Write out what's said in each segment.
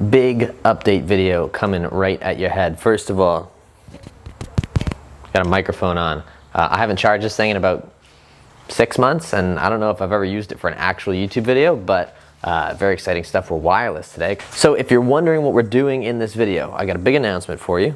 big update video coming right at your head. First of all, got a microphone on. I haven't charged this thing in about 6 months, and I don't know if I've ever used it for an actual YouTube video, but very exciting stuff. We're wireless today. So if you're wondering what we're doing in this video, I got a big announcement for you.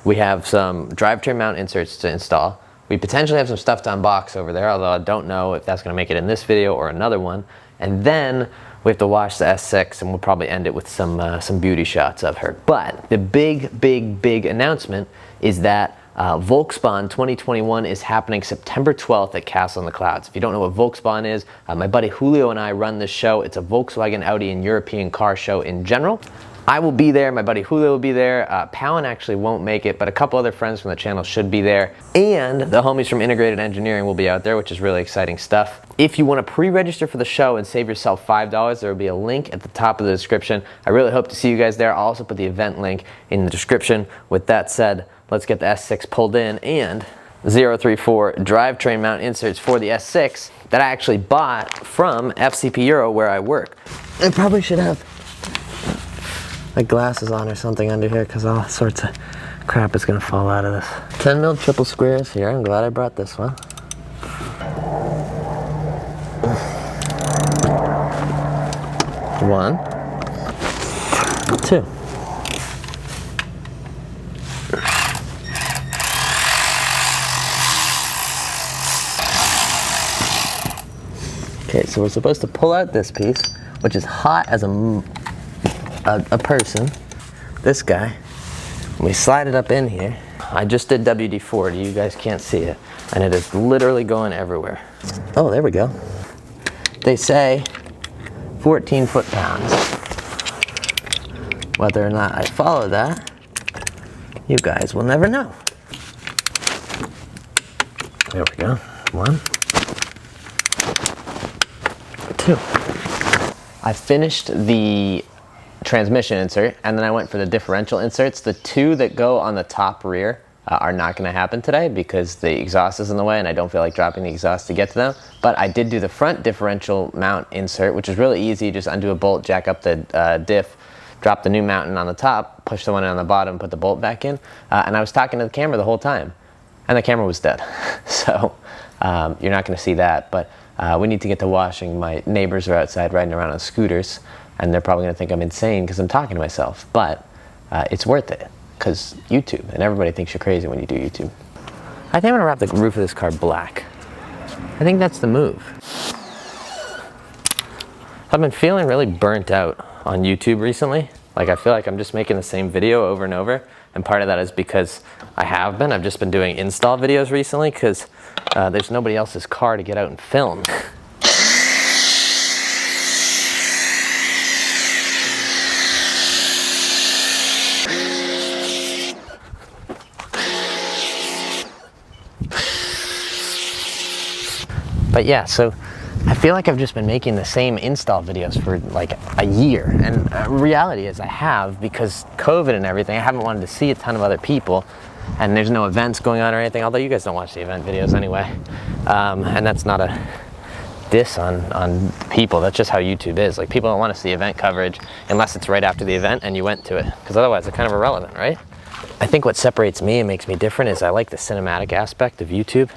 We have some drivetrain mount inserts to install. We potentially have some stuff to unbox over there, although I don't know if that's going to make it in this video or another one. And then we have to wash the S6, and we'll probably end it with some beauty shots of her. But the big announcement is that Volksbahn 2021 is happening September 12th at Castle in the Clouds. If you don't know what Volksbahn is, my buddy Julio and I run this show. It's a Volkswagen, Audi, and European car show in general. I will be there, my buddy Julio will be there, Powen actually won't make it, but a couple other friends from the channel should be there, and the homies from Integrated Engineering will be out there, which is really exciting stuff. If you want to pre-register for the show and save yourself $5, there will be a link at the top of the description. I really hope to see you guys there. I'll also put the event link in the description. With that said, let's get the S6 pulled in, and 034 drivetrain mount inserts for the S6 that I actually bought from FCP Euro where I work. I probably should have my glasses on or something under here because all sorts of crap is going to fall out of this. 10 mil triple squares here. I'm glad I brought this one. One, two. Okay, so we're supposed to pull out this piece, which is hot as a person. This guy. We slide it up in here. I just did WD-40. You guys can't see it, and it is literally going everywhere. Oh, there we go. They say 14 foot-pounds. Whether or not I follow that, you guys will never know. There we go. One, two. I finished the transmission insert, and then I went for the differential inserts. The two that go on the top rear are not going to happen today because the exhaust is in the way and I don't feel like dropping the exhaust to get to them. But I did do the front differential mount insert, which is really easy. Just undo a bolt, jack up the diff, drop the new mounting on the top, push the one on the bottom, put the bolt back in. And I was talking to the camera the whole time, and the camera was dead. So you're not going to see that, but we need to get to washing. My neighbors are outside riding around on scooters, and they're probably going to think I'm insane because I'm talking to myself. But it's worth it because YouTube, and everybody thinks you're crazy when you do YouTube. I think I'm going to wrap the roof of this car black. I think that's the move. I've been feeling really burnt out on YouTube recently. Like, I feel like I'm just making the same video over and over, and part of that is because I've just been doing install videos recently because there's nobody else's car to get out and film. But yeah, so I feel like I've just been making the same install videos for like a year, and reality is I have, because COVID and everything. I haven't wanted to see a ton of other people, and there's no events going on or anything, although you guys don't watch the event videos anyway, and that's not a diss on people. That's just how YouTube is. Like, people don't want to see event coverage unless it's right after the event and you went to it, because otherwise it's kind of irrelevant, right? I think what separates me and makes me different is I like the cinematic aspect of YouTube.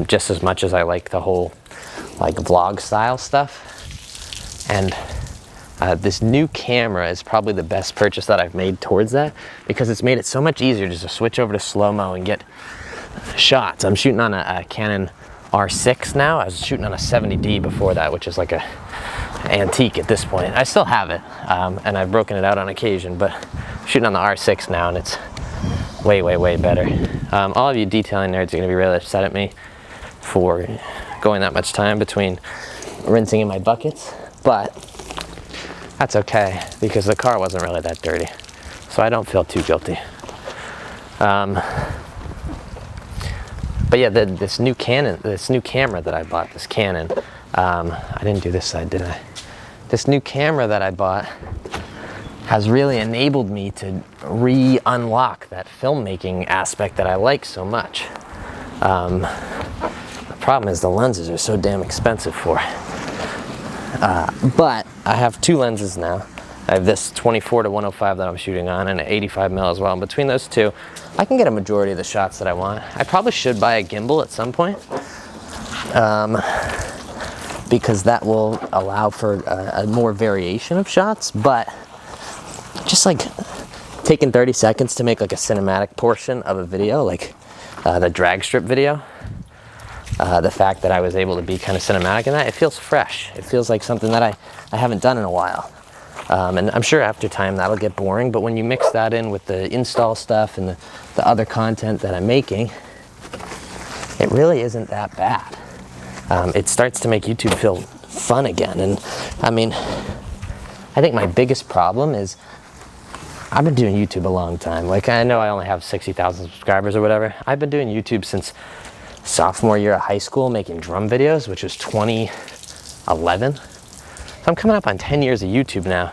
Just as much as I like the whole like vlog style stuff, and this new camera is probably the best purchase that I've made towards that, because it's made it so much easier just to switch over to slow-mo and get shots. I'm shooting on a Canon R6 now. I was shooting on a 70D before that, which is like a antique at this point. I still have it, and I've broken it out on occasion, but I'm shooting on the R6 now, and it's way better. All of you detailing nerds are going to be really upset at me for going that much time between rinsing in my buckets, but that's okay because the car wasn't really that dirty, so I don't feel too guilty. But yeah, this new camera that I bought, this Canon, I didn't do this side, did I? This new camera that I bought has really enabled me to re-unlock that filmmaking aspect that I like so much. The problem is the lenses are so damn expensive for it. But I have two lenses now. I have this 24 to 105 that I'm shooting on, and an 85 mil as well. And between those two, I can get a majority of the shots that I want. I probably should buy a gimbal at some point, because that will allow for a more variation of shots. But just like taking 30 seconds to make like a cinematic portion of a video, like the drag strip video, the fact that I was able to be kind of cinematic in that, it feels fresh. It feels like something that I haven't done in a while. And I'm sure after time that'll get boring, but when you mix that in with the install stuff and the other content that I'm making, it really isn't that bad. It starts to make YouTube feel fun again. And I mean, I think my biggest problem is I've been doing YouTube a long time. Like, I know I only have 60,000 subscribers or whatever. I've been doing YouTube since sophomore year of high school, making drum videos, which was 2011. So I'm coming up on 10 years of YouTube now.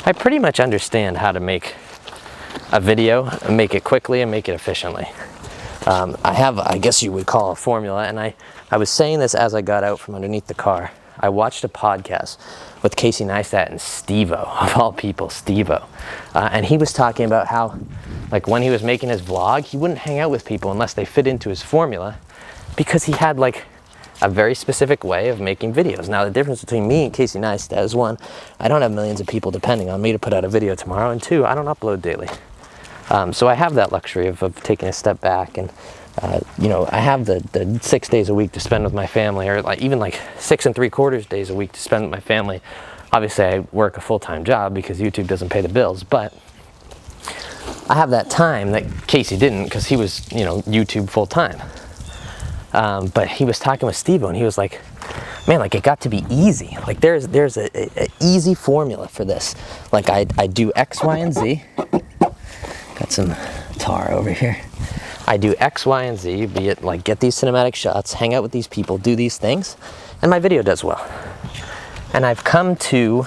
I pretty much understand how to make a video and make it quickly and make it efficiently. I have, I guess you would call a formula, and I was saying this as I got out from underneath the car. I watched a podcast with Casey Neistat and Steve-O, of all people, Steve-O. And he was talking about how, like, when he was making his vlog, he wouldn't hang out with people unless they fit into his formula, because he had like a very specific way of making videos. Now, the difference between me and Casey Neistat is, one, I don't have millions of people depending on me to put out a video tomorrow, and two, I don't upload daily. So I have that luxury of taking a step back, and you know, I have the 6 days a week to spend with my family, or like even like 6 3/4 days a week to spend with my family. Obviously, I work a full-time job because YouTube doesn't pay the bills, but I have that time that Casey didn't, because he was, you know, YouTube full-time. But he was talking with Steve-O, and he was like, man, like, it got to be easy. Like, there's a easy formula for this. Like, I do X, Y, and Z. Got some tar over here. I do X, Y, and Z, be it like get these cinematic shots, hang out with these people, do these things, and my video does well. And I've come to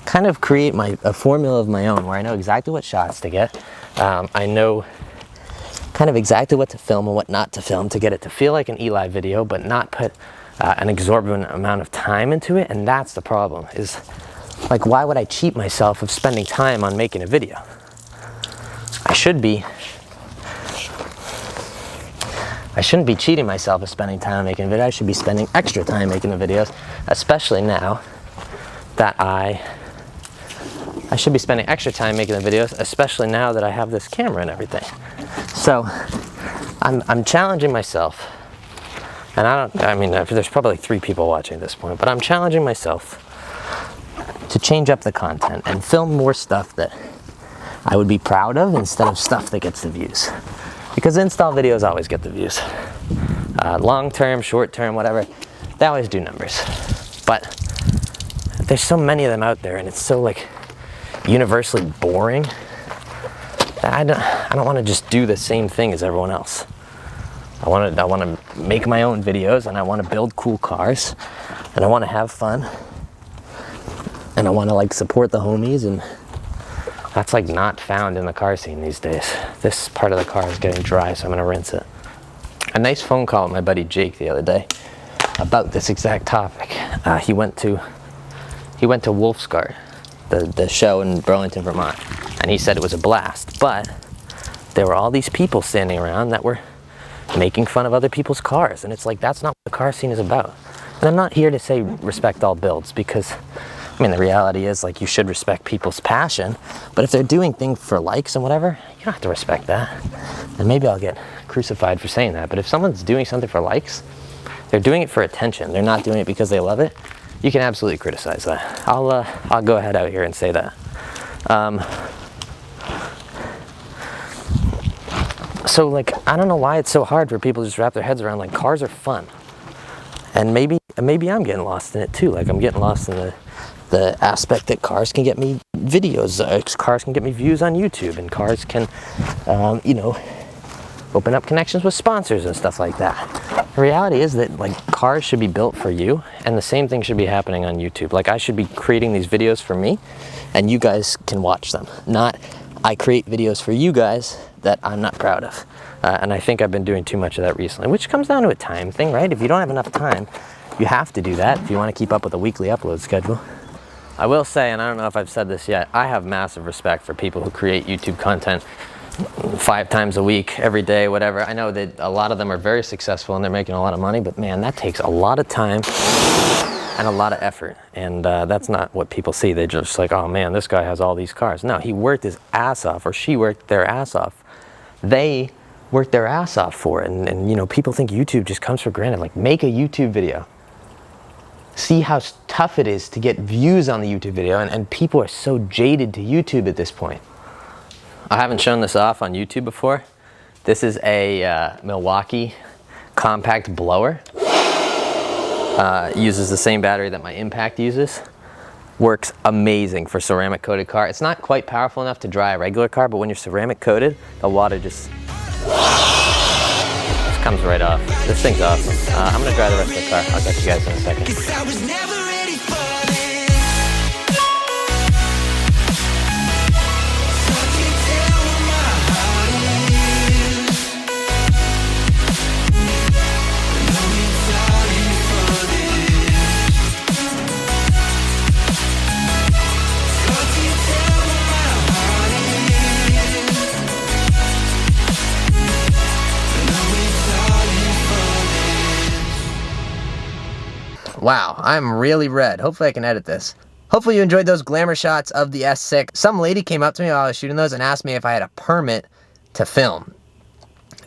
kind of create a formula of my own, where I know exactly what shots to get. I know kind of exactly what to film and what not to film to get it to feel like an Eli video, but not put an exorbitant amount of time into it. And that's the problem, is like, why would I cheat myself of spending time on making a video? I shouldn't be cheating myself of spending time on making a video. I should be spending extra time making the videos, especially now that I should be spending extra time making the videos, especially now that I have this camera and everything. So I'm challenging myself, and I mean, there's probably like 3 people watching at this point, but I'm challenging myself to change up the content and film more stuff that I would be proud of, instead of stuff that gets the views. Because install videos always get the views. Long term, short term, whatever, they always do numbers. But there's so many of them out there, and it's so like universally boring that I don't want to just do the same thing as everyone else. I want to make my own videos, and I want to build cool cars, and I want to have fun, and I want to like support the homies, and that's like not found in the car scene these days. This part of the car is getting dry, so I'm gonna rinse it. A nice phone call with my buddy Jake the other day about this exact topic. He went to Wolf's Guard, the show in Burlington, Vermont, and he said it was a blast, but there were all these people standing around that were making fun of other people's cars, and it's like, that's not what the car scene is about. And I'm not here to say respect all builds, because I mean, the reality is, like, you should respect people's passion, but if they're doing things for likes and whatever, you don't have to respect that. And maybe I'll get crucified for saying that, but if someone's doing something for likes, they're doing it for attention, they're not doing it because they love it, you can absolutely criticize that. I'll go ahead out here and say that. So, like, I don't know why it's so hard for people to just wrap their heads around, like, cars are fun. And maybe I'm getting lost in it too. Like, I'm getting lost in the aspect that cars can get me videos, cars can get me views on YouTube, and cars can, you know, open up connections with sponsors and stuff like that. The reality is that, like, cars should be built for you, and the same thing should be happening on YouTube. Like, I should be creating these videos for me, and you guys can watch them. Not, I create videos for you guys that I'm not proud of. And I think I've been doing too much of that recently, which comes down to a time thing, right? If you don't have enough time, you have to do that if you want to keep up with a weekly upload schedule. I will say, and I don't know if I've said this yet, I have massive respect for people who create YouTube content 5 times a week, every day, whatever. I know that a lot of them are very successful and they're making a lot of money, but man, that takes a lot of time and a lot of effort. And that's not what people see. They're just like, oh man, this guy has all these cars. No, he worked his ass off, or she worked their ass off. They worked their ass off for it. And you know, people think YouTube just comes for granted. Like, make a YouTube video. See how tough it is to get views on the YouTube video, and people are so jaded to YouTube at this point. I haven't shown this off on YouTube before. This is a Milwaukee compact blower. Uses the same battery that my Impact uses. Works amazing for ceramic coated car. It's not quite powerful enough to dry a regular car, but when you're ceramic coated, the water just comes right off. This thing's awesome. I'm gonna dry the rest of the car. I'll catch you guys in a second. Wow, I'm really red. Hopefully I can edit this. Hopefully you enjoyed those glamour shots of the S6. Some lady came up to me while I was shooting those and asked me if I had a permit to film.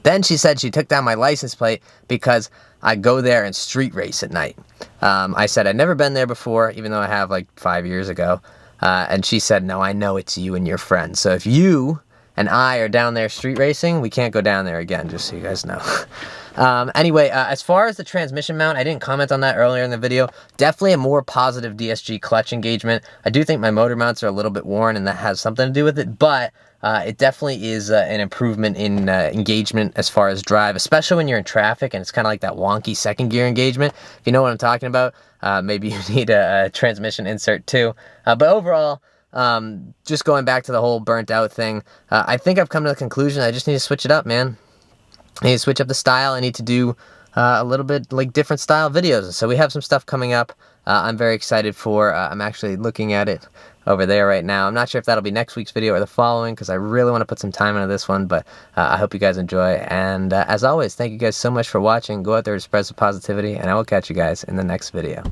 Then she said she took down my license plate because I go there and street race at night. I said I'd never been there before, even though I have like 5 years ago. And she said, no, I know it's you and your friends. So if you and I are down there street racing, we can't go down there again, just so you guys know. Anyway, as far as the transmission mount, I didn't comment on that earlier in the video. Definitely a more positive DSG clutch engagement. I do think my motor mounts are a little bit worn, and that has something to do with it, but it definitely is an improvement in engagement as far as drive, especially when you're in traffic and it's kind of like that wonky second gear engagement. If you know what I'm talking about, maybe you need a transmission insert too. But overall, just going back to the whole burnt out thing, I think I've come to the conclusion I just need to switch it up, man. I need to switch up the style. I need to do a little bit like different style videos. So we have some stuff coming up I'm very excited for. I'm actually looking at it over there right now. I'm not sure if that'll be next week's video or the following, because I really want to put some time into this one, but I hope you guys enjoy. And as always, thank you guys so much for watching. Go out there to spread some positivity, and I will catch you guys in the next video.